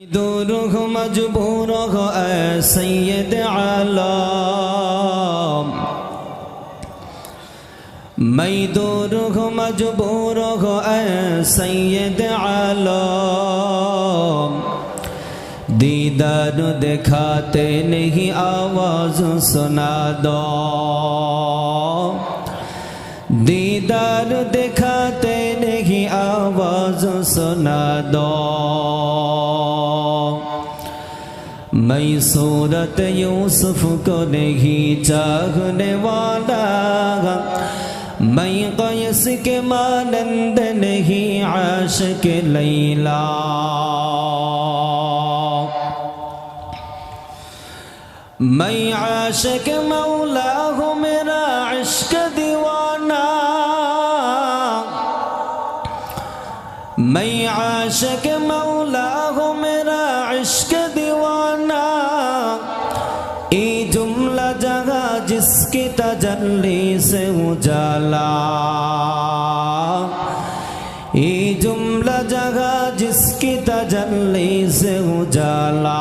दूरुह मजबूर हो ऐ सैयद आलम, मैं दूरुह मजबूर हो ऐ सैयद आलम। दीदार दिखाते नहीं आवाज सुना दो, दीदार दिखाते नहीं आवाज सुना दो। मैं सूरत यूसुफ को नहीं चाहने वाला, मैं कैस के मानंद नहीं आशिक लैला। मैं आशिक मौला हूँ मेरा इश्क दीवाना, मैं आशिक मौला हूँ मेरा इश्क दीवाना। ये जुमला जगह जिसकी तजल्ली से उजाला, ये जुमला जगह जिसकी तजल्ली से उजाला।